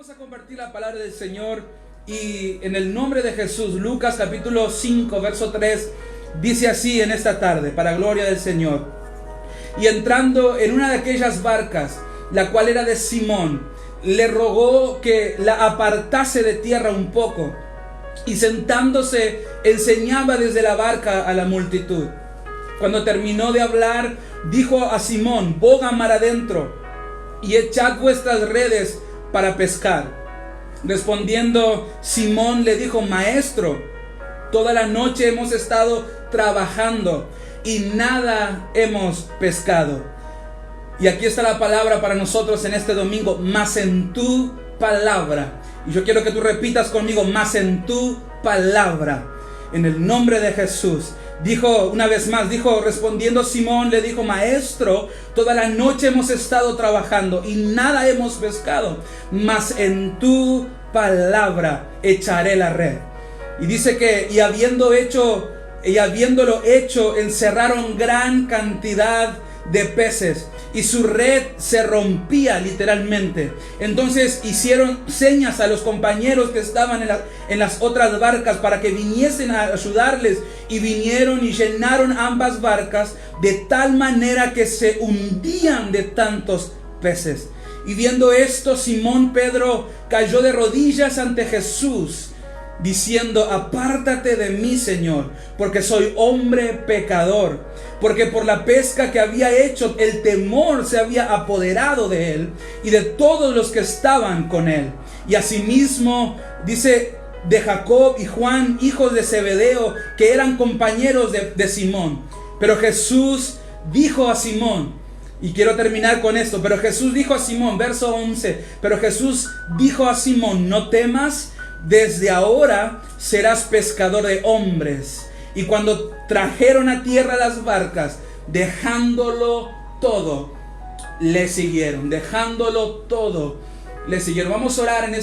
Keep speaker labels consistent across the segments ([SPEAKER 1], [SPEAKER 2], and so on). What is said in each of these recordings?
[SPEAKER 1] Vamos a compartir la palabra del Señor y en el nombre de Jesús, Lucas capítulo 5, verso 3, dice así en esta tarde, para gloria del Señor. Y entrando en una de aquellas barcas, la cual era de Simón, le rogó que la apartase de tierra un poco, y sentándose enseñaba desde la barca a la multitud. Cuando terminó de hablar, dijo a Simón: boga mar adentro y echad vuestras redes para pescar. Respondiendo Simón le dijo: Maestro, toda la noche hemos estado trabajando y nada hemos pescado. Y aquí está la palabra para nosotros en este domingo: mas en tu palabra. Y yo quiero que tú repitas conmigo: mas en tu palabra. En el nombre de Jesús. Dijo una vez más, respondiendo Simón le dijo: Maestro, toda la noche hemos estado trabajando y nada hemos pescado, mas en tu palabra echaré la red. Y dice que habiéndolo hecho, encerraron gran cantidad de peces y su red se rompía literalmente. Entonces hicieron señas a los compañeros que estaban en las otras barcas para que viniesen a ayudarles, y vinieron y llenaron ambas barcas de tal manera que se hundían de tantos peces. Y viendo esto, Simón Pedro cayó de rodillas ante Jesús, diciendo: apártate de mí, Señor, porque soy hombre pecador. Porque por la pesca que había hecho, el temor se había apoderado de él y de todos los que estaban con él. Y asimismo, dice, de Jacob y Juan, hijos de Zebedeo, que eran compañeros de Simón. Pero Jesús dijo a Simón, y quiero terminar con esto, pero Jesús dijo a Simón, verso 11, pero Jesús dijo a Simón: no temas, desde ahora serás pescador de hombres. Y cuando trajeron a tierra las barcas, dejándolo todo, le siguieron. Dejándolo todo, le siguieron. Vamos a orar en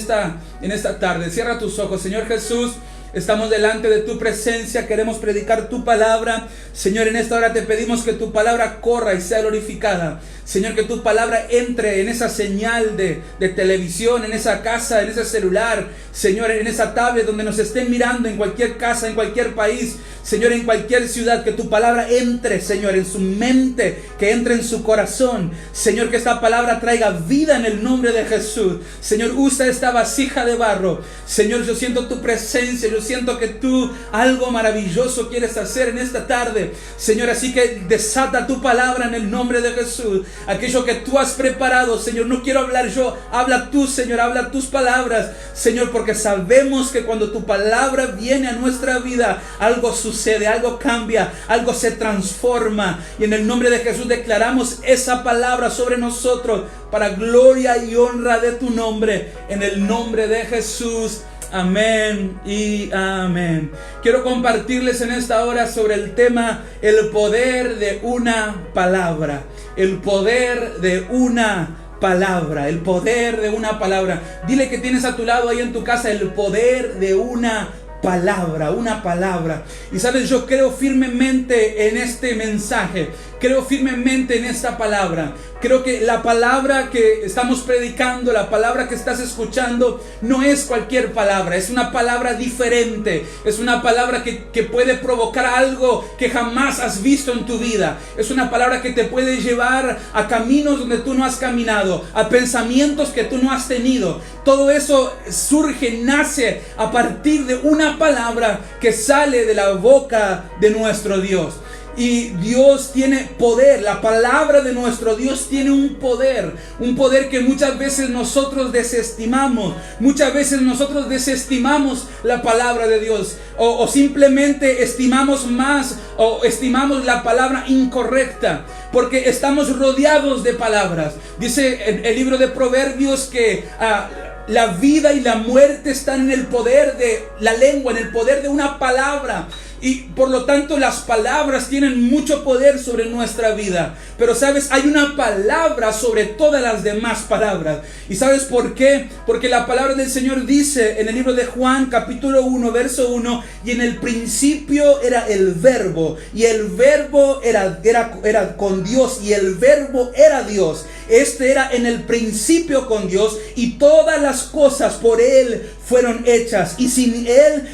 [SPEAKER 1] esta tarde. Cierra tus ojos. Señor Jesús, estamos delante de tu presencia, queremos predicar tu palabra. Señor, en esta hora te pedimos que tu palabra corra y sea glorificada. Señor, que tu palabra entre en esa señal de televisión, en esa casa, en ese celular. Señor, en esa tablet donde nos estén mirando, en cualquier casa, en cualquier país. Señor, en cualquier ciudad, que tu palabra entre, Señor, en su mente, que entre en su corazón. Señor, que esta palabra traiga vida en el nombre de Jesús. Señor, usa esta vasija de barro. Señor, yo siento tu presencia, yo siento que tú algo maravilloso quieres hacer en esta tarde. Señor, así que desata tu palabra en el nombre de Jesús. Aquello que tú has preparado, Señor, no quiero hablar yo, habla tú, Señor, habla tus palabras, Señor, porque sabemos que cuando tu palabra viene a nuestra vida, algo sucede, algo cambia, algo se transforma. Y en el nombre de Jesús declaramos esa palabra sobre nosotros para gloria y honra de tu nombre, en el nombre de Jesús. Amén y amén. Quiero compartirles en esta hora sobre el tema: el poder de una palabra. El poder de una palabra. El poder de una palabra. Dile que tienes a tu lado ahí en tu casa: el poder de una palabra, una palabra. Y sabes, yo creo firmemente en este mensaje, creo firmemente en esta palabra. Creo que la palabra que estamos predicando, la palabra que estás escuchando, no es cualquier palabra, es una palabra diferente, es una palabra que puede provocar algo que jamás has visto en tu vida. Es una palabra que te puede llevar a caminos donde tú no has caminado, a pensamientos que tú no has tenido. Todo eso surge, nace a partir de una palabra que sale de la boca de nuestro Dios. Y Dios tiene poder, la palabra de nuestro Dios tiene un poder que muchas veces nosotros desestimamos. Muchas veces nosotros desestimamos la palabra de Dios, o simplemente estimamos más, o estimamos la palabra incorrecta, porque estamos rodeados de palabras. Dice el libro de Proverbios que la vida y la muerte están en el poder de la lengua, en el poder de una palabra. Y por lo tanto las palabras tienen mucho poder sobre nuestra vida. Pero sabes, hay una palabra sobre todas las demás palabras. ¿Y sabes por qué? Porque la palabra del Señor dice en el libro de Juan capítulo 1 verso 1: y en el principio era el verbo, y el verbo era con Dios, y el verbo era Dios. Este era en el principio con Dios, y todas las cosas por Él fueron hechas, y sin Él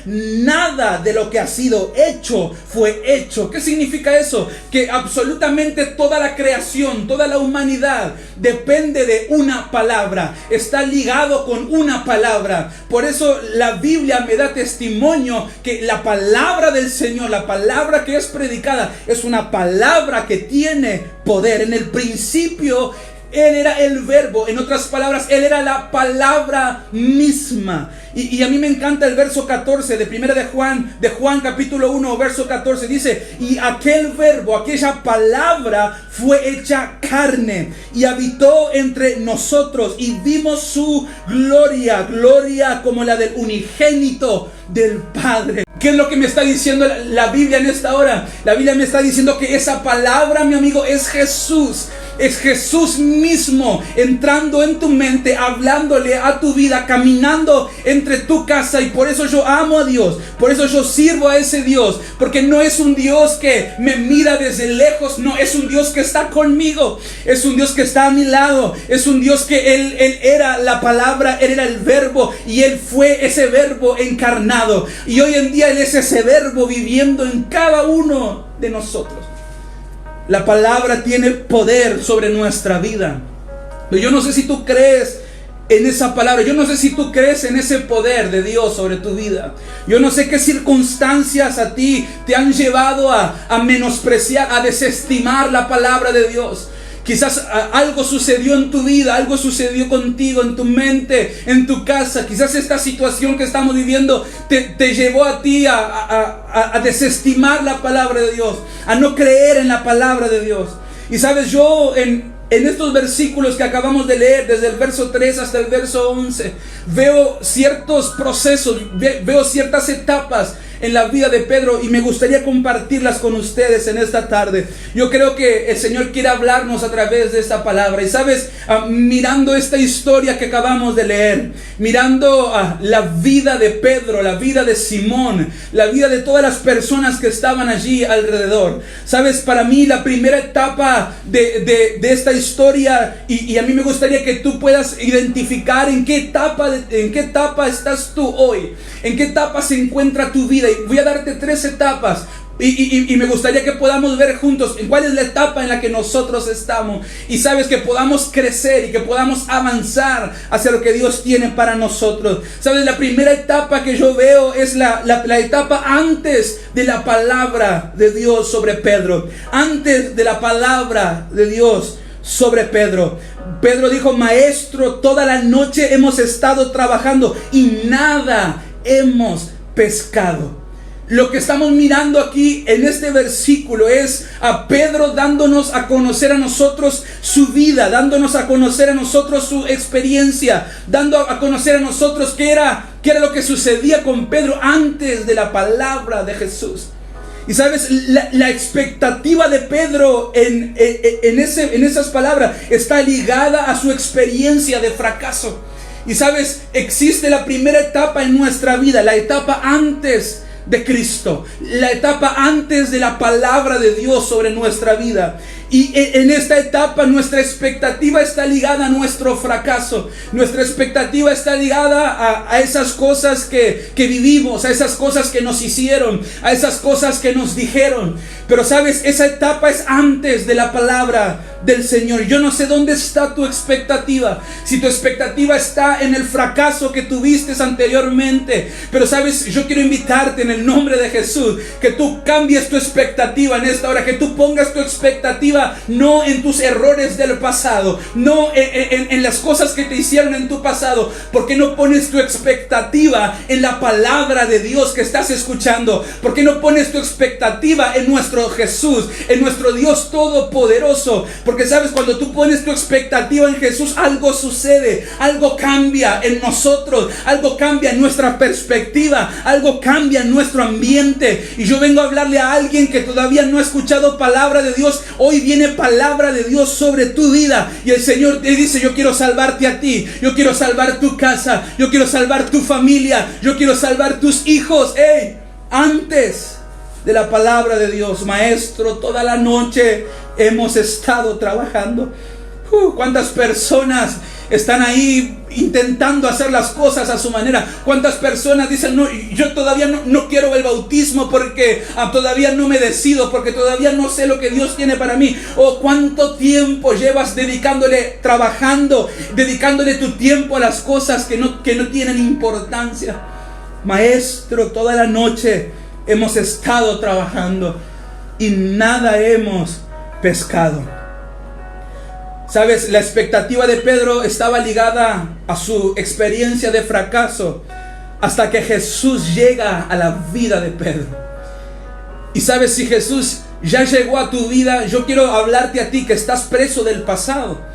[SPEAKER 1] nada de lo que ha sido hecho fue hecho. ¿Qué significa eso? Que absolutamente toda la creación, toda la humanidad depende de una palabra, está ligado con una palabra. Por eso la Biblia me da testimonio que la palabra del Señor, la palabra que es predicada, es una palabra que tiene poder. En el principio Él era el verbo, en otras palabras, Él era la palabra misma. Y a mí me encanta el verso 14 de primera de Juan capítulo 1, verso 14. Dice: y aquel verbo, aquella palabra fue hecha carne y habitó entre nosotros, y vimos su gloria, gloria como la del unigénito del Padre. ¿Qué es lo que me está diciendo la Biblia en esta hora? La Biblia me está diciendo que esa palabra, mi amigo, es Jesús. Es Jesús mismo entrando en tu mente, hablándole a tu vida, caminando entre tu casa. Y por eso yo amo a Dios, por eso yo sirvo a ese Dios, porque no es un Dios que me mira desde lejos, no, es un Dios que está conmigo, es un Dios que está a mi lado, es un Dios que Él era la palabra, Él era el verbo, y Él fue ese verbo encarnado, y hoy en día Él es ese verbo viviendo en cada uno de nosotros. La palabra tiene poder sobre nuestra vida. Pero yo no sé si tú crees en esa palabra. Yo no sé si tú crees en ese poder de Dios sobre tu vida. Yo no sé qué circunstancias a ti te han llevado a menospreciar, a desestimar la palabra de Dios. Quizás algo sucedió en tu vida, algo sucedió contigo, en tu mente, en tu casa. Quizás esta situación que estamos viviendo te llevó a ti a desestimar la palabra de Dios, a no creer en la palabra de Dios. Y sabes, yo en estos versículos que acabamos de leer, desde el verso 3 hasta el verso 11, veo ciertos procesos, veo ciertas etapas en la vida de Pedro, y me gustaría compartirlas con ustedes en esta tarde. Yo creo que el Señor quiere hablarnos a través de esta palabra. Y sabes, mirando esta historia que acabamos de leer, mirando la vida de Pedro, la vida de Simón, la vida de todas las personas que estaban allí alrededor, sabes, para mí la primera etapa de esta historia, y a mí me gustaría que tú puedas identificar en qué etapa estás tú hoy, en qué etapa se encuentra tu vida. Y voy a darte 3 etapas. Y me gustaría que podamos ver juntos en cuál es la etapa en la que nosotros estamos. Y sabes, que podamos crecer y que podamos avanzar hacia lo que Dios tiene para nosotros. Sabes, la primera etapa que yo veo es la etapa antes de la palabra de Dios sobre Pedro. Antes de la palabra de Dios sobre Pedro. Pedro dijo: maestro, toda la noche hemos estado trabajando y nada hemos pescado. Lo que estamos mirando aquí en este versículo es a Pedro dándonos a conocer a nosotros su vida, dándonos a conocer a nosotros su experiencia, dando a conocer a nosotros qué era lo que sucedía con Pedro antes de la palabra de Jesús. Y sabes, la expectativa de Pedro en esas palabras está ligada a su experiencia de fracaso. Y sabes, existe la primera etapa en nuestra vida, la etapa antes de Cristo, la etapa antes de la palabra de Dios sobre nuestra vida. Y en esta etapa nuestra expectativa está ligada a nuestro fracaso. Nuestra expectativa está ligada a esas cosas que vivimos, a esas cosas que nos hicieron, a esas cosas que nos dijeron. Pero sabes, esa etapa es antes de la palabra del Señor. Yo no sé dónde está tu expectativa. Si tu expectativa está en el fracaso que tuviste anteriormente. Pero sabes, yo quiero invitarte en el nombre de Jesús que tú cambies tu expectativa en esta hora, que tú pongas tu expectativa no en tus errores del pasado, no en las cosas que te hicieron en tu pasado. ¿Por qué no pones tu expectativa en la palabra de Dios que estás escuchando? ¿Por qué no pones tu expectativa en nuestro Jesús, en nuestro Dios todopoderoso? Porque sabes, cuando tú pones tu expectativa en Jesús, algo sucede, algo cambia en nosotros, algo cambia en nuestra perspectiva, algo cambia en nuestro ambiente. Y yo vengo a hablarle a alguien que todavía no ha escuchado palabra de Dios. Hoy viene palabra de Dios sobre tu vida, y el Señor te dice: yo quiero salvarte a ti, yo quiero salvar tu casa, yo quiero salvar tu familia, yo quiero salvar tus hijos. Antes de la palabra de Dios, maestro, toda la noche hemos estado trabajando. ¿Cuántas personas están ahí intentando hacer las cosas a su manera? ¿Cuántas personas dicen, no, yo todavía no quiero el bautismo porque todavía no me decido, porque todavía no sé lo que Dios tiene para mí? ¿O cuánto tiempo llevas trabajando, dedicándole tu tiempo a las cosas que no tienen importancia? Maestro, toda la noche hemos estado trabajando y nada hemos pescado. ¿Sabes? La expectativa de Pedro estaba ligada a su experiencia de fracaso hasta que Jesús llega a la vida de Pedro. Y sabes, si Jesús ya llegó a tu vida, yo quiero hablarte a ti que estás preso del pasado.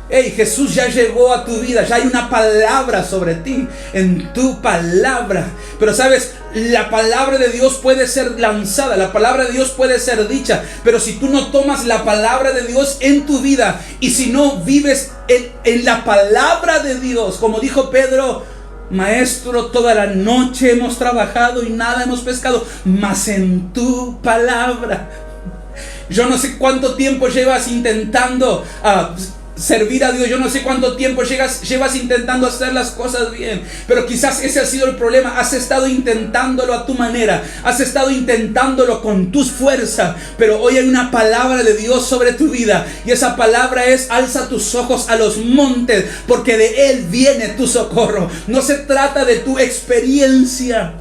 [SPEAKER 1] Hey, Jesús ya llegó a tu vida, ya hay una palabra sobre ti, en tu palabra. Pero sabes, la palabra de Dios puede ser lanzada, la palabra de Dios puede ser dicha, pero si tú no tomas la palabra de Dios en tu vida y si no vives en la palabra de Dios, como dijo Pedro, Maestro, toda la noche hemos trabajado y nada hemos pescado, mas en tu palabra. Yo no sé cuánto tiempo llevas intentando servir a Dios, yo no sé cuánto tiempo llevas intentando hacer las cosas bien, pero quizás ese ha sido el problema. Has estado intentándolo a tu manera, has estado intentándolo con tus fuerzas, pero hoy hay una palabra de Dios sobre tu vida y esa palabra es: alza tus ojos a los montes, porque de Él viene tu socorro. No se trata de tu experiencia,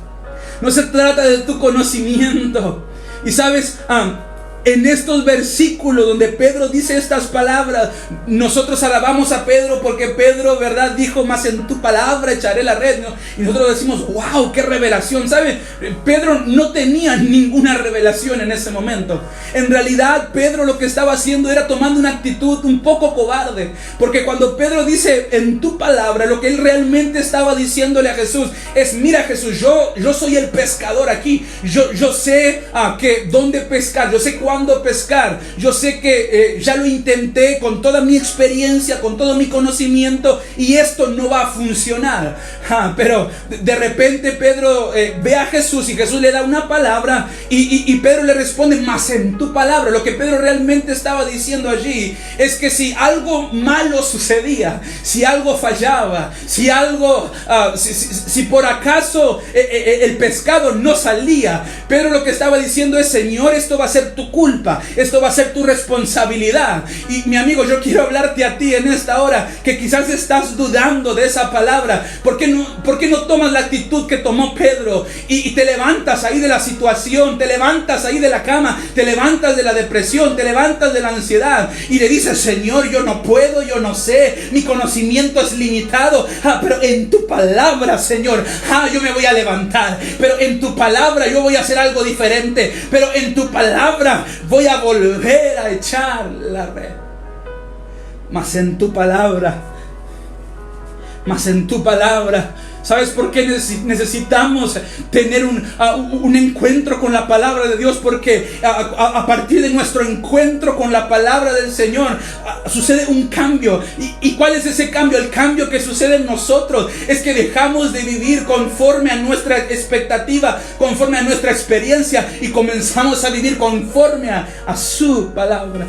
[SPEAKER 1] no se trata de tu conocimiento. Y sabes, en estos versículos donde Pedro dice estas palabras, nosotros alabamos a Pedro porque Pedro, ¿verdad?, dijo: más en tu palabra echaré la red, ¿no? Y nosotros decimos: wow, qué revelación. ¿Sabe? Pedro no tenía ninguna revelación en ese momento. En realidad Pedro lo que estaba haciendo era tomando una actitud un poco cobarde, porque cuando Pedro dice en tu palabra, lo que él realmente estaba diciéndole a Jesús es: mira, Jesús, yo soy el pescador aquí, yo sé que dónde pescar, yo sé cuándo pescar, yo sé que ya lo intenté con toda mi experiencia, con todo mi conocimiento, y esto no va a funcionar. Pero de repente Pedro ve a Jesús y Jesús le da una palabra y Pedro le responde: más en tu palabra. Lo que Pedro realmente estaba diciendo allí es que si algo malo sucedía, si algo fallaba, si algo si por acaso el pescado no salía, Pedro lo que estaba diciendo es: Señor, esto va a ser tu culpa, esto va a ser tu responsabilidad. Y mi amigo, yo quiero hablarte a ti en esta hora que quizás estás dudando de esa palabra. ¿Por qué no tomas la actitud que tomó Pedro y te levantas ahí de la situación, te levantas ahí de la cama, te levantas de la depresión, te levantas de la ansiedad y le dices: Señor, yo no puedo, yo no sé, mi conocimiento es limitado, pero en tu palabra, Señor, yo me voy a levantar, pero en tu palabra yo voy a hacer algo diferente, pero en tu palabra voy a volver a echar la red. Mas en tu palabra, mas en tu palabra. ¿Sabes por qué necesitamos tener un encuentro con la palabra de Dios? Porque a partir de nuestro encuentro con la palabra del Señor sucede un cambio. ¿Y cuál es ese cambio? El cambio que sucede en nosotros es que dejamos de vivir conforme a nuestra expectativa, conforme a nuestra experiencia, y comenzamos a vivir conforme a su palabra.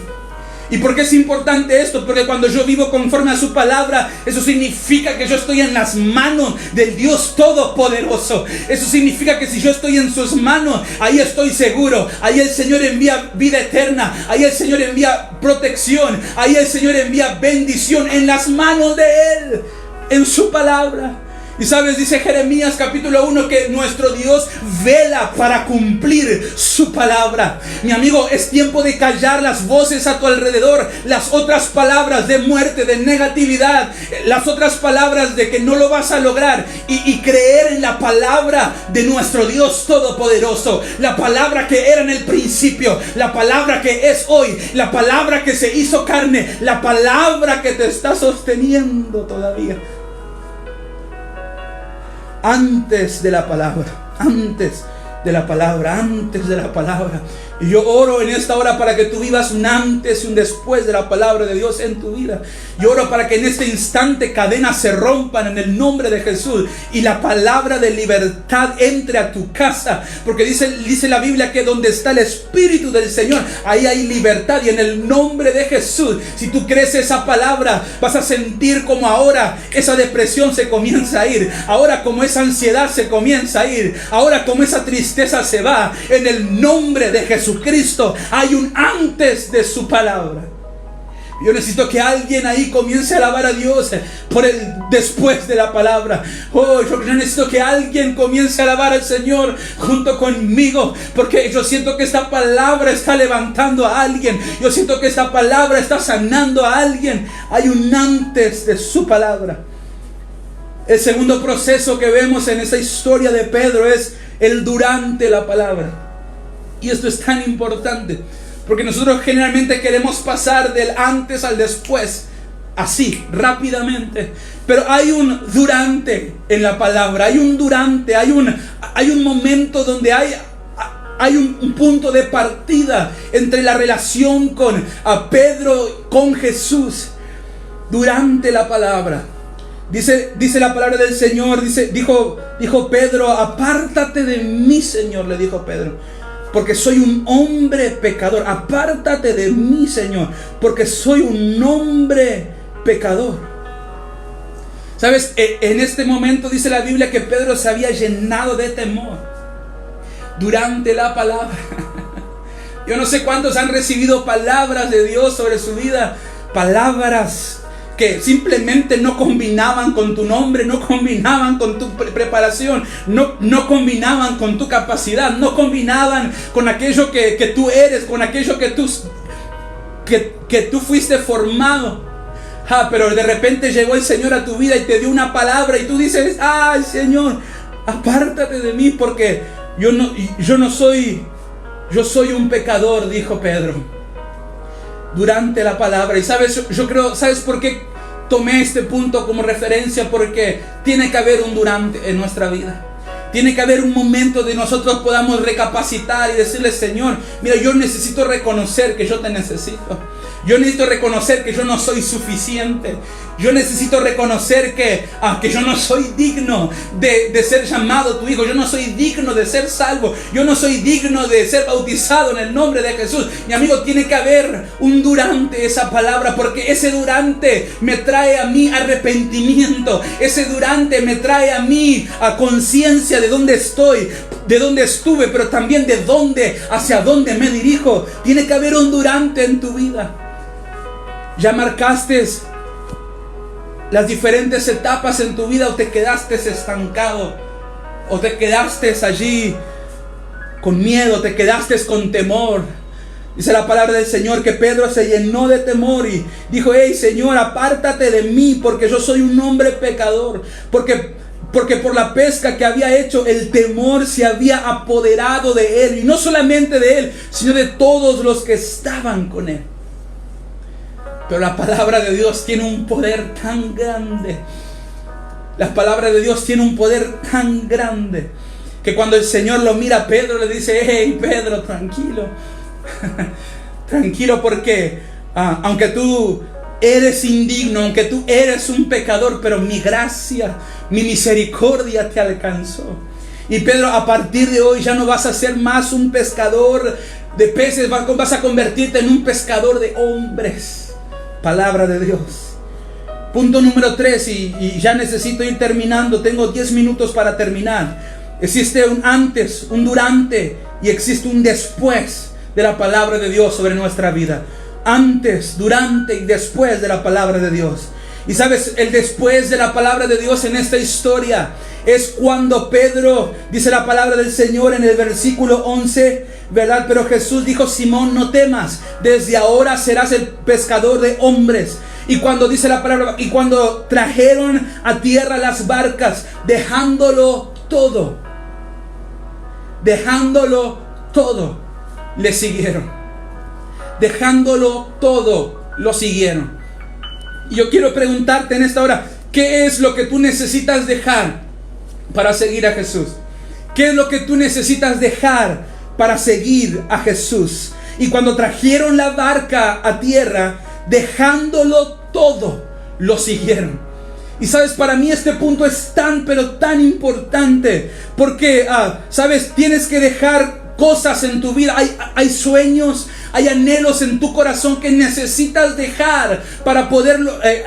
[SPEAKER 1] ¿Y por qué es importante esto? Porque cuando yo vivo conforme a su palabra, eso significa que yo estoy en las manos del Dios Todopoderoso. Eso significa que si yo estoy en sus manos, ahí estoy seguro. Ahí el Señor envía vida eterna. Ahí el Señor envía protección. Ahí el Señor envía bendición, en las manos de Él, en su palabra. Y sabes, dice Jeremías capítulo 1 que nuestro Dios vela para cumplir su palabra. Mi amigo, es tiempo de callar las voces a tu alrededor, las otras palabras de muerte, de negatividad, las otras palabras de que no lo vas a lograr, y creer en la palabra de nuestro Dios Todopoderoso, la palabra que era en el principio, la palabra que es hoy, la palabra que se hizo carne, la palabra que te está sosteniendo todavía. Antes de la palabra, Y yo oro en esta hora para que tú vivas un antes y un después de la palabra de Dios en tu vida. Yo oro para que en este instante cadenas se rompan en el nombre de Jesús y la palabra de libertad entre a tu casa. Porque dice la Biblia que donde está el Espíritu del Señor, ahí hay libertad. Y en el nombre de Jesús, si tú crees esa palabra, vas a sentir como ahora esa depresión se comienza a ir. Ahora como esa ansiedad se comienza a ir. Ahora como esa tristeza se va. En el nombre de Jesucristo hay un antes de su palabra. Yo necesito que alguien ahí comience a alabar a Dios por el después de la palabra. Yo necesito que alguien comience a alabar al Señor junto conmigo, porque yo siento que esta palabra está levantando a alguien. Yo siento que esta palabra está sanando a alguien. Hay un antes de su palabra. El segundo proceso que vemos en esa historia de Pedro es el durante la palabra. Y esto es tan importante, porque nosotros generalmente queremos pasar del antes al después, así, rápidamente. Pero hay un durante en la palabra, hay un durante, hay un momento donde hay un punto de partida entre la relación con Pedro, con Jesús, durante la palabra. Dice la palabra del Señor, dijo Pedro, apártate de mí, Señor, le dijo Pedro, porque soy un hombre pecador. Apártate de mí, Señor, porque soy un hombre pecador. ¿Sabes? En este momento dice la Biblia que Pedro se había llenado de temor durante la palabra. Yo no sé cuántos han recibido palabras de Dios sobre su vida, palabras que simplemente no combinaban con tu nombre, no combinaban con tu preparación, no combinaban con tu capacidad, no combinaban con aquello que tú eres, con aquello que tú fuiste formado. Pero de repente llegó el Señor a tu vida y te dio una palabra y tú dices, ay Señor, apártate de mí porque yo soy un pecador, dijo Pedro. Durante la palabra. Y sabes, yo creo, ¿sabes por qué tomé este punto como referencia? Porque tiene que haber un durante en nuestra vida. Tiene que haber un momento de nosotros podamos recapacitar y decirle, Señor, mira, yo necesito reconocer que yo te necesito. Yo necesito reconocer que yo no soy suficiente. Yo necesito reconocer que yo no soy digno de ser llamado tu hijo. Yo no soy digno de ser salvo. Yo no soy digno de ser bautizado en el nombre de Jesús. Mi amigo, tiene que haber un durante esa palabra, porque ese durante me trae a mí arrepentimiento. Ese durante me trae a mí a conciencia de dónde estoy, de dónde estuve, pero también de dónde, hacia dónde me dirijo. Tiene que haber un durante en tu vida. ¿Ya marcaste las diferentes etapas en tu vida o te quedaste estancado? ¿O te quedaste allí con miedo? ¿Te quedaste con temor? Dice la palabra del Señor que Pedro se llenó de temor y dijo, hey Señor, apártate de mí porque yo soy un hombre pecador. Porque por la pesca que había hecho, el temor se había apoderado de él. Y no solamente de él, sino de todos los que estaban con él. Pero la palabra de Dios tiene un poder tan grande. La palabra de Dios tiene un poder tan grande que cuando el Señor lo mira a Pedro le dice, hey Pedro, tranquilo. Tranquilo porque aunque tú eres indigno, aunque tú eres un pecador, pero mi gracia, mi misericordia te alcanzó. Y Pedro, a partir de hoy ya no vas a ser más un pescador de peces, vas a convertirte en un pescador de hombres. Palabra de Dios. Punto número 3, y ya necesito ir terminando. Tengo 10 minutos para terminar. Existe un antes, un durante y existe un después de la palabra de Dios sobre nuestra vida. Antes, durante y después de la palabra de Dios. Y sabes, el después de la palabra de Dios en esta historia es cuando Pedro, dice la palabra del Señor en el versículo 11, ¿verdad? Pero Jesús dijo, Simón, no temas, desde ahora serás el pescador de hombres. Y cuando dice la palabra, y cuando trajeron a tierra las barcas, dejándolo todo, le siguieron. Dejándolo todo, lo siguieron. Y yo quiero preguntarte en esta hora, ¿qué es lo que tú necesitas dejar para seguir a Jesús? ¿Qué es lo que tú necesitas dejar para seguir a Jesús. Y cuando trajeron la barca a tierra, dejándolo todo, lo siguieron. Y sabes, para mí este punto es tan, pero tan importante. Porque, sabes, tienes que dejar cosas en tu vida. Hay sueños, hay anhelos en tu corazón que necesitas dejar para poder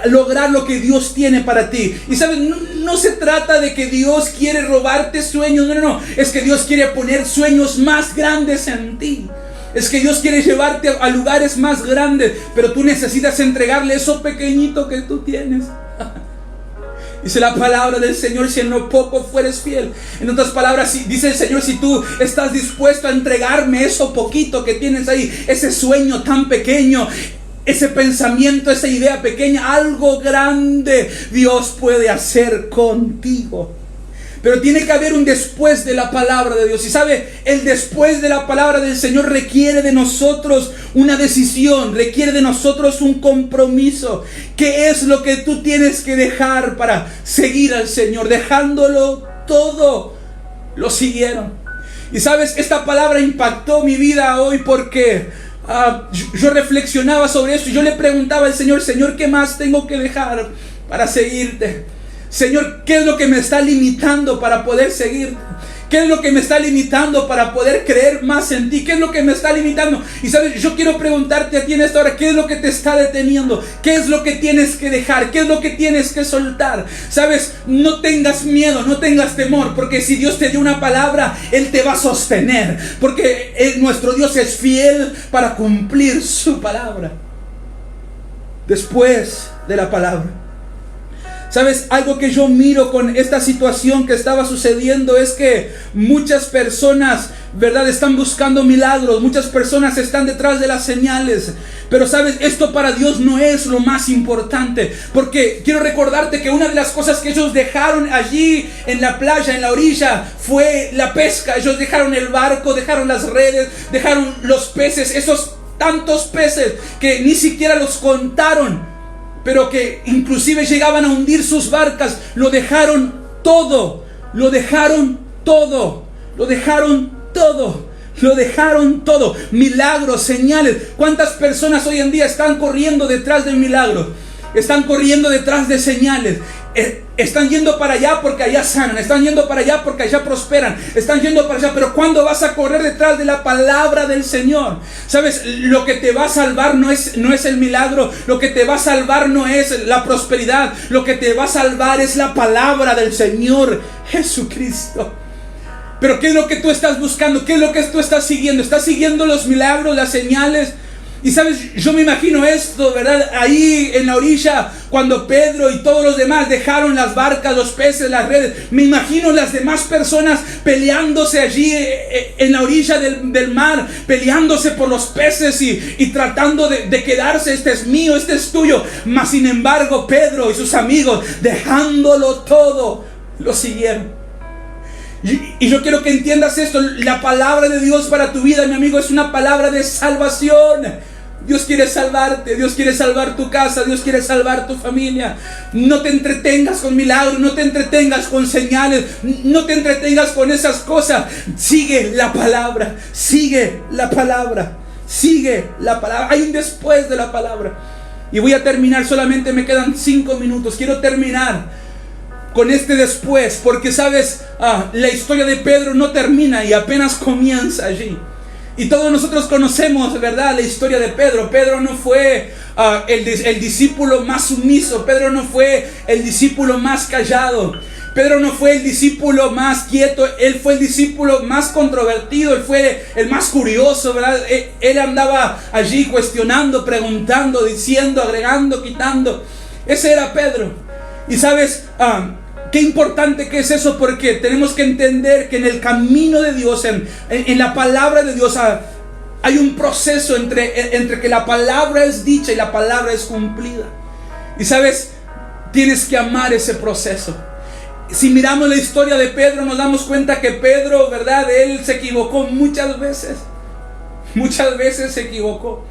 [SPEAKER 1] lograr lo que Dios tiene para ti. Y sabes, no se trata de que Dios quiere robarte sueños. No. Es que Dios quiere poner sueños más grandes en ti. Es que Dios quiere llevarte a lugares más grandes. Pero tú necesitas entregarle eso pequeñito que tú tienes. Dice la palabra del Señor: si en lo poco fueres fiel. En otras palabras, dice el Señor: si tú estás dispuesto a entregarme eso poquito que tienes ahí, ese sueño tan pequeño, ese pensamiento, esa idea pequeña, algo grande Dios puede hacer contigo. Pero tiene que haber un después de la palabra de Dios. Y sabe, el después de la palabra del Señor requiere de nosotros una decisión, requiere de nosotros un compromiso. ¿Qué es lo que tú tienes que dejar para seguir al Señor? Dejándolo todo, lo siguieron. Y sabes, esta palabra impactó mi vida hoy porque yo reflexionaba sobre eso y yo le preguntaba al Señor: Señor, ¿qué más tengo que dejar para seguirte? Señor, ¿qué es lo que me está limitando para poder seguir? ¿Qué es lo que me está limitando para poder creer más en ti? ¿Qué es lo que me está limitando? Y sabes, yo quiero preguntarte a ti en esta hora: ¿qué es lo que te está deteniendo? ¿Qué es lo que tienes que dejar? ¿Qué es lo que tienes que soltar? Sabes, no tengas miedo, no tengas temor, porque si Dios te dio una palabra, Él te va a sostener, porque nuestro Dios es fiel para cumplir su palabra. Después de la palabra. ¿Sabes? Algo que yo miro con esta situación que estaba sucediendo es que muchas personas, ¿verdad?, están buscando milagros. Muchas personas están detrás de las señales. Pero ¿sabes? Esto para Dios no es lo más importante. Porque quiero recordarte que una de las cosas que ellos dejaron allí en la playa, en la orilla, fue la pesca. Ellos dejaron el barco, dejaron las redes, dejaron los peces. Esos tantos peces que ni siquiera los contaron, pero que inclusive llegaban a hundir sus barcas. Lo dejaron todo, lo dejaron todo, lo dejaron todo, lo dejaron todo. Milagros, señales. ¿Cuántas personas hoy en día están corriendo detrás de milagros? Están corriendo detrás de señales. Están yendo para allá porque allá sanan. Están yendo para allá porque allá prosperan. Están yendo para allá. Pero ¿cuándo vas a correr detrás de la palabra del Señor? ¿Sabes? Lo que te va a salvar no es el milagro. Lo que te va a salvar no es la prosperidad. Lo que te va a salvar es la palabra del Señor Jesucristo. Pero ¿qué es lo que tú estás buscando? ¿Qué es lo que tú estás siguiendo? ¿Estás siguiendo los milagros, las señales? Y sabes, yo me imagino esto, ¿verdad? Ahí en la orilla, cuando Pedro y todos los demás dejaron las barcas, los peces, las redes. Me imagino las demás personas peleándose allí en la orilla del mar, peleándose por los peces y tratando de quedarse. Este es mío, este es tuyo. Mas sin embargo, Pedro y sus amigos, dejándolo todo, lo siguieron. Y yo quiero que entiendas esto. La palabra de Dios para tu vida, mi amigo, es una palabra de salvación. Dios quiere salvarte, Dios quiere salvar tu casa, Dios quiere salvar tu familia. No te entretengas con milagros, no te entretengas con señales, no te entretengas con esas cosas. Sigue la palabra, sigue la palabra, sigue la palabra. Hay un después de la palabra. Y voy a terminar, solamente me quedan 5 minutos. Quiero terminar con este después, porque sabes, la historia de Pedro no termina y apenas comienza allí. Y todos nosotros conocemos, ¿verdad?, la historia de Pedro. Pedro no fue el discípulo más sumiso. Pedro no fue el discípulo más callado. Pedro no fue el discípulo más quieto. Él fue el discípulo más controvertido. Él fue el más curioso, ¿verdad? Él andaba allí cuestionando, preguntando, diciendo, agregando, quitando. Ese era Pedro. Y sabes, qué importante que es eso, porque tenemos que entender que en el camino de Dios, en la palabra de Dios, hay un proceso entre que la palabra es dicha y la palabra es cumplida. Y sabes, tienes que amar ese proceso. Si miramos la historia de Pedro, nos damos cuenta que Pedro, ¿verdad?, él se equivocó muchas veces. Muchas veces se equivocó.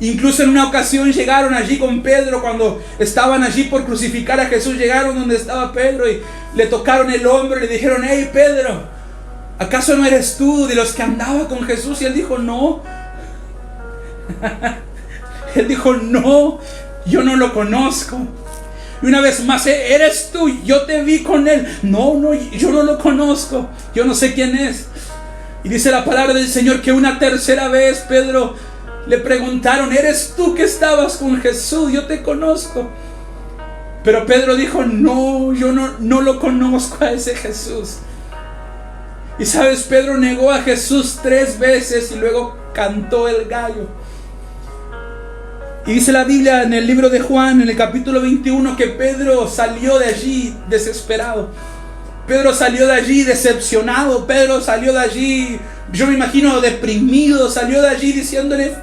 [SPEAKER 1] Incluso en una ocasión llegaron allí con Pedro, cuando estaban allí por crucificar a Jesús, llegaron donde estaba Pedro y le tocaron el hombro y le dijeron: hey Pedro, ¿acaso no eres tú de los que andaba con Jesús? Y él dijo, no. Él dijo, no, yo no lo conozco. Y una vez más, eres tú, yo te vi con él. No, yo no lo conozco, yo no sé quién es. Y dice la palabra del Señor que una tercera vez Pedro le preguntaron, ¿eres tú que estabas con Jesús? Yo te conozco. Pero Pedro dijo, no, yo no lo conozco a ese Jesús. Y sabes, Pedro negó a Jesús 3 veces y luego cantó el gallo. Y dice la Biblia en el libro de Juan, en el capítulo 21, que Pedro salió de allí desesperado. Pedro salió de allí decepcionado. Pedro salió de allí, yo me imagino, deprimido. Salió de allí diciéndole,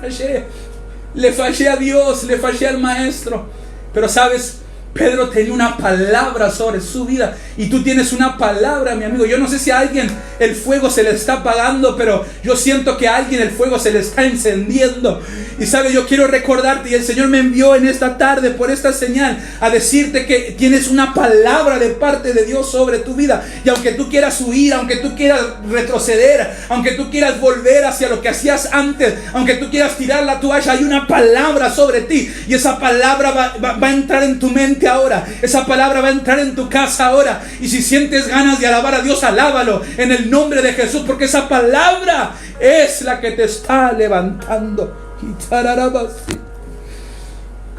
[SPEAKER 1] le fallé a Dios, le fallé al Maestro. Pero sabes, Pedro tenía una palabra sobre su vida. Y tú tienes una palabra, mi amigo. Yo no sé si a alguien el fuego se le está apagando, pero yo siento que a alguien el fuego se le está encendiendo. Y sabes, yo quiero recordarte, y el Señor me envió en esta tarde por esta señal a decirte que tienes una palabra de parte de Dios sobre tu vida. Y aunque tú quieras huir, aunque tú quieras retroceder, aunque tú quieras volver hacia lo que hacías antes, aunque tú quieras tirar la toalla, hay una palabra sobre ti. Y esa palabra va a entrar en tu mente ahora. Esa palabra va a entrar en tu casa ahora. Y si sientes ganas de alabar a Dios, alábalo en el nombre de Jesús, porque esa palabra es la que te está levantando.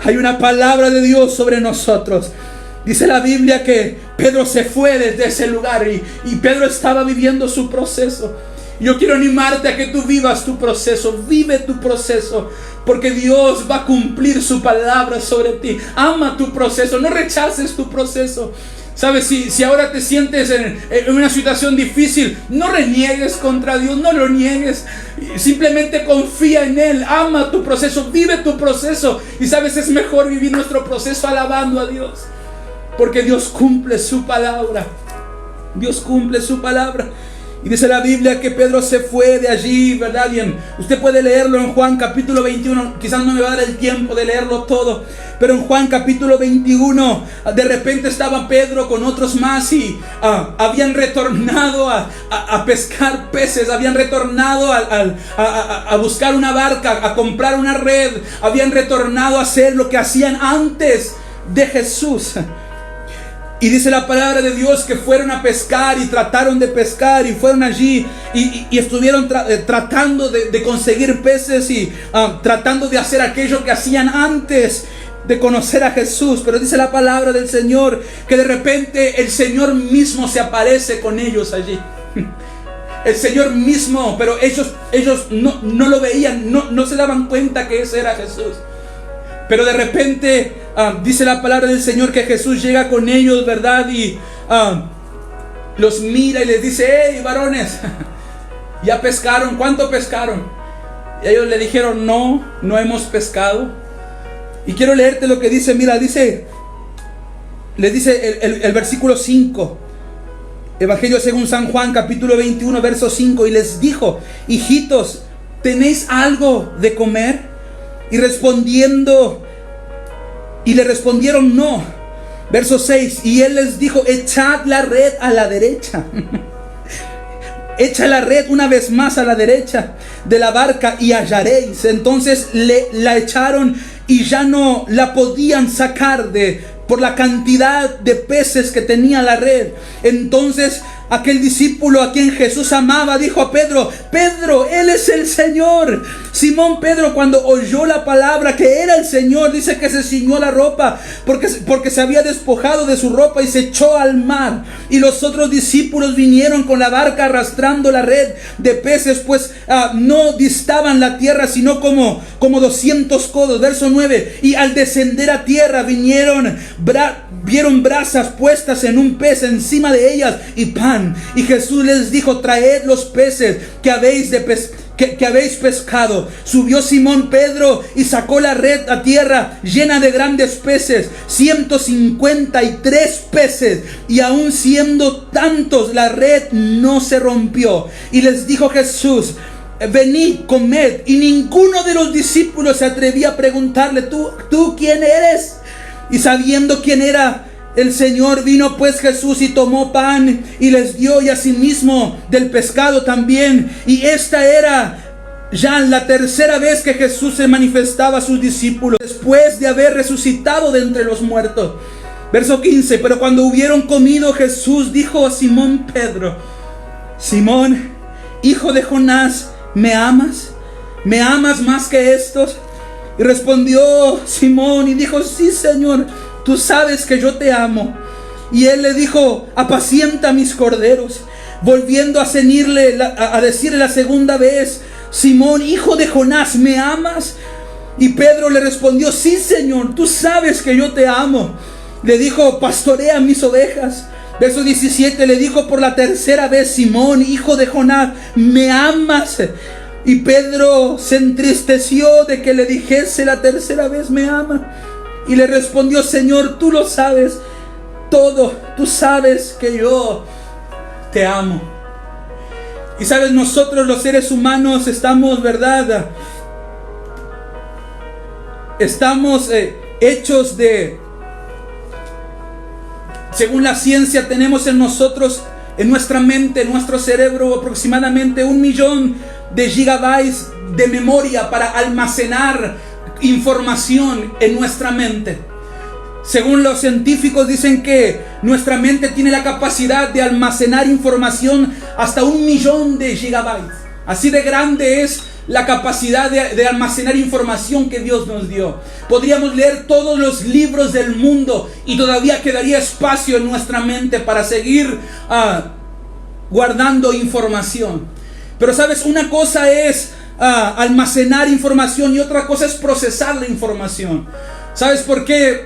[SPEAKER 1] Hay una palabra de Dios sobre nosotros. Dice la Biblia que Pedro se fue desde ese lugar y Pedro estaba viviendo su proceso. Yo quiero animarte a que tú vivas tu proceso. Vive tu proceso, porque Dios va a cumplir su palabra sobre ti. Ama tu proceso, no rechaces tu proceso. Sabes, si ahora te sientes en una situación difícil, no reniegues contra Dios, no lo niegues. Simplemente confía en Él, ama tu proceso, vive tu proceso. Y sabes, es mejor vivir nuestro proceso alabando a Dios, porque Dios cumple su palabra. Dios cumple su palabra. Y dice la Biblia que Pedro se fue de allí, ¿verdad? Bien, usted puede leerlo en Juan capítulo 21. Quizás no me va a dar el tiempo de leerlo todo, pero en Juan capítulo 21, de repente estaba Pedro con otros más y habían retornado a pescar peces. Habían retornado a buscar una barca, a comprar una red. Habían retornado a hacer lo que hacían antes de Jesús. Y dice la palabra de Dios que fueron a pescar y trataron de pescar y fueron allí y estuvieron tratando de conseguir peces y tratando de hacer aquello que hacían antes de conocer a Jesús. Pero dice la palabra del Señor que de repente el Señor mismo se aparece con ellos allí. El Señor mismo, pero ellos no lo veían, no se daban cuenta que ese era Jesús. Pero de repente dice la palabra del Señor que Jesús llega con ellos, ¿verdad? Y los mira y les dice, hey, varones, ¿ya pescaron? ¿Cuánto pescaron? Y ellos le dijeron, no hemos pescado. Y quiero leerte lo que dice, mira, les dice el versículo 5. Evangelio según San Juan, capítulo 21, verso 5. Y les dijo, hijitos, ¿tenéis algo de comer? Y le respondieron no. Verso 6. Y él les dijo, echad la red a la derecha. Echa la red una vez más a la derecha de la barca y hallaréis. Entonces la echaron y ya no la podían sacar por la cantidad de peces que tenía la red. Entonces aquel discípulo a quien Jesús amaba dijo a Pedro, Pedro, Él es el Señor. Simón Pedro, cuando oyó la palabra que era el Señor, dice que se ciñó la ropa porque se había despojado de su ropa y se echó al mar. Y los otros discípulos vinieron con la barca arrastrando la red de peces, pues no distaban la tierra sino como 200 codos. Verso 9. Y al descender a tierra vieron brasas puestas en un pez encima de ellas y pan. Y Jesús les dijo, traed los peces que habéis pescado. Subió Simón Pedro y sacó la red a tierra llena de grandes peces, 153 peces, y aun siendo tantos la red no se rompió. Y les dijo Jesús, venid, comed. Y ninguno de los discípulos se atrevía a preguntarle, ¿tú quién eres? Y sabiendo quién era el Señor, vino pues Jesús y tomó pan y les dio, y asimismo del pescado también. Y esta era ya la tercera vez que Jesús se manifestaba a sus discípulos después de haber resucitado de entre los muertos. Verso 15, pero cuando hubieron comido, Jesús dijo a Simón Pedro: Simón, hijo de Jonás, ¿me amas? ¿Me amas más que estos? Y respondió Simón y dijo: sí, Señor, tú sabes que yo te amo. Y él le dijo: apacienta mis corderos. Volviendo a decirle la segunda vez: Simón, hijo de Jonás, ¿me amas? Y Pedro le respondió: sí, Señor, tú sabes que yo te amo. Le dijo: pastorea mis ovejas. Verso 17, le dijo por la tercera vez: Simón, hijo de Jonás, ¿me amas? Y Pedro se entristeció de que le dijese la tercera vez: me ama. Y le respondió: Señor, tú lo sabes todo, tú sabes que yo te amo. Y sabes, nosotros los seres humanos estamos, ¿verdad? Estamos hechos de, según la ciencia, tenemos en nosotros, en nuestra mente, en nuestro cerebro, aproximadamente 1 millón de gigabytes de memoria para almacenar información en nuestra mente. Según los científicos, dicen que nuestra mente tiene la capacidad de almacenar información hasta 1 millón de gigabytes. Así de grande es la capacidad de almacenar información que Dios nos dio. Podríamos leer todos los libros del mundo y todavía quedaría espacio en nuestra mente para seguir guardando información. Pero sabes, una cosa es almacenar información y otra cosa es procesar la información. ¿Sabes por qué?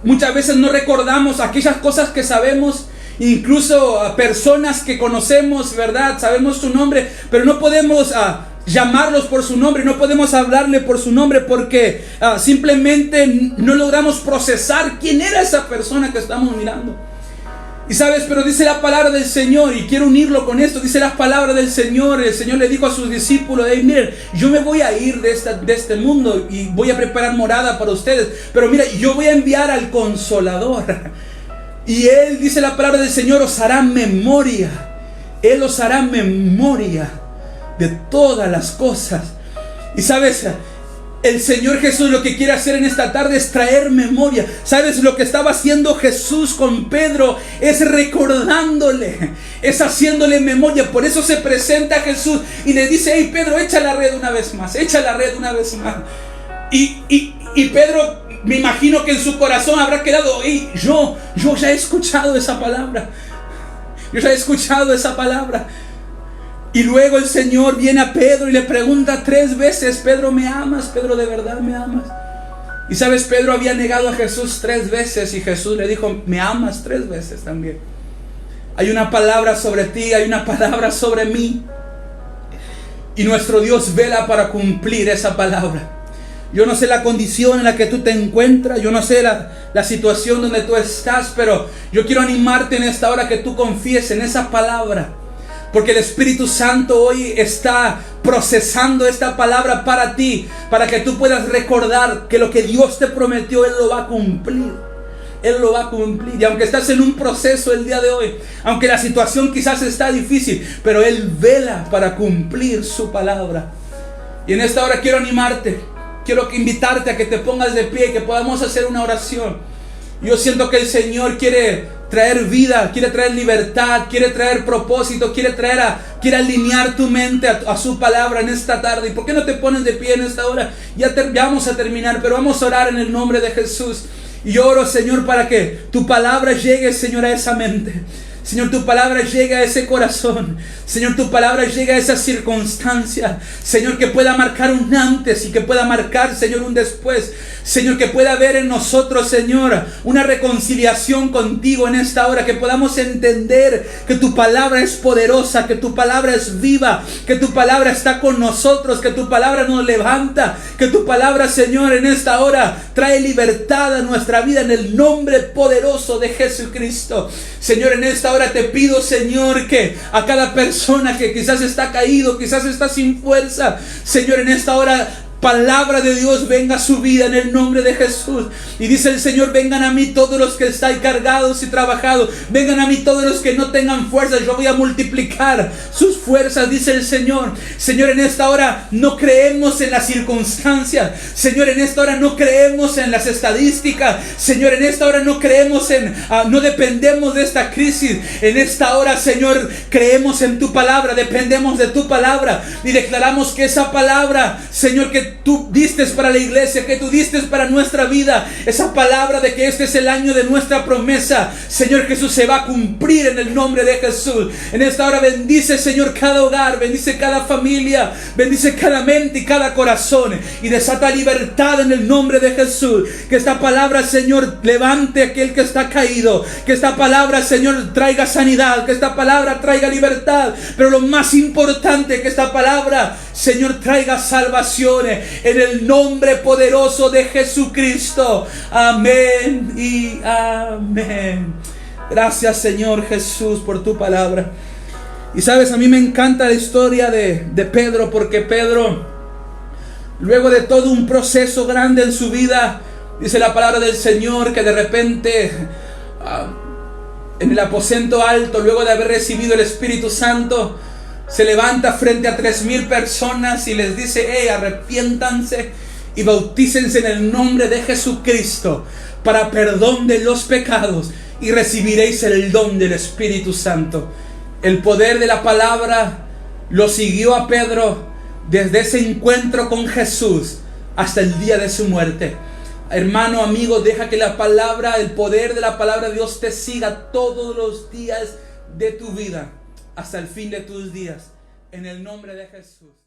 [SPEAKER 1] Muchas veces no recordamos aquellas cosas que sabemos, incluso a personas que conocemos, ¿verdad? Sabemos su nombre, pero no podemos llamarlos por su nombre, no podemos hablarle por su nombre porque simplemente no logramos procesar quién era esa persona que estamos mirando. Y sabes, pero dice la palabra del Señor, y quiero unirlo con esto, dice la palabra del Señor. El Señor le dijo a sus discípulos: hey, miren, yo me voy a ir de este mundo y voy a preparar morada para ustedes, pero mira, yo voy a enviar al Consolador. Y Él, dice la palabra del Señor, os hará memoria. Él os hará memoria de todas las cosas. Y sabes, el Señor Jesús lo que quiere hacer en esta tarde es traer memoria. ¿Sabes? Lo que estaba haciendo Jesús con Pedro es recordándole, es haciéndole memoria. Por eso se presenta a Jesús y le dice: hey, Pedro, echa la red una vez más, echa la red una vez más. Y Pedro, me imagino que en su corazón habrá quedado: hey, yo ya he escuchado esa palabra. Yo ya he escuchado esa palabra. Y luego el Señor viene a Pedro y le pregunta 3 veces: Pedro, ¿me amas? Pedro, ¿de verdad me amas? Y sabes, Pedro había negado a Jesús 3 veces y Jesús le dijo: ¿me amas? 3 veces también. Hay una palabra sobre ti, hay una palabra sobre mí. Y nuestro Dios vela para cumplir esa palabra. Yo no sé la condición en la que tú te encuentras, yo no sé la situación donde tú estás, pero yo quiero animarte en esta hora que tú confíes en esa palabra. Porque el Espíritu Santo hoy está procesando esta palabra para ti, para que tú puedas recordar que lo que Dios te prometió, Él lo va a cumplir. Él lo va a cumplir. Y aunque estás en un proceso el día de hoy, aunque la situación quizás está difícil, pero Él vela para cumplir su palabra. Y en esta hora quiero animarte, quiero invitarte a que te pongas de pie y que podamos hacer una oración. Yo siento que el Señor quiere traer vida, quiere traer libertad, quiere traer propósito, quiere alinear tu mente a su palabra en esta tarde. ¿Y por qué no te pones de pie en esta hora? Ya vamos a terminar, pero vamos a orar en el nombre de Jesús. Y yo oro, Señor, para que tu palabra llegue, Señor, a esa mente. Señor, tu palabra llega a ese corazón. Señor, tu palabra llega a esa circunstancia. Señor, que pueda marcar un antes y que pueda marcar, Señor, un después. Señor, que pueda haber en nosotros, Señor, una reconciliación contigo en esta hora. Que podamos entender que tu palabra es poderosa, que tu palabra es viva, que tu palabra está con nosotros, que tu palabra nos levanta, que tu palabra, Señor, en esta hora trae libertad a nuestra vida en el nombre poderoso de Jesucristo. Señor, en esta hora te pido, Señor, que a cada persona que quizás está caído, quizás está sin fuerza, Señor, en esta hora palabra de Dios venga a su vida en el nombre de Jesús. Y dice el Señor, vengan a mí todos los que estáis cargados y trabajados, vengan a mí todos los que no tengan fuerzas, yo voy a multiplicar sus fuerzas, dice el Señor. Señor, en esta hora no creemos en las circunstancias, Señor, en esta hora no creemos en las estadísticas, Señor, en esta hora no creemos no dependemos de esta crisis. En esta hora, Señor, creemos en tu palabra, dependemos de tu palabra y declaramos que esa palabra, Señor, que tú diste para la iglesia, que tú diste para nuestra vida, esa palabra de que este es el año de nuestra promesa, Señor Jesús, se va a cumplir en el nombre de Jesús. En esta hora bendice, Señor, cada hogar, bendice cada familia, bendice cada mente y cada corazón y desata libertad en el nombre de Jesús. Que esta palabra, Señor, levante a aquel que está caído, que esta palabra, Señor, traiga sanidad, que esta palabra traiga libertad, pero lo más importante, que esta palabra, Señor, traiga salvación en el nombre poderoso de Jesucristo. Amén y amén. Gracias, Señor Jesús, por tu palabra. Y sabes, a mí me encanta la historia de Pedro, porque Pedro, luego de todo un proceso grande en su vida, dice la palabra del Señor que de repente en el aposento alto, luego de haber recibido el Espíritu Santo, se levanta frente a 3,000 personas y les dice: arrepiéntanse y bautícense en el nombre de Jesucristo para perdón de los pecados y recibiréis el don del Espíritu Santo. El poder de la palabra lo siguió a Pedro desde ese encuentro con Jesús hasta el día de su muerte. Hermano, amigo, deja que la palabra, el poder de la palabra de Dios te siga todos los días de tu vida, hasta el fin de tus días, en el nombre de Jesús.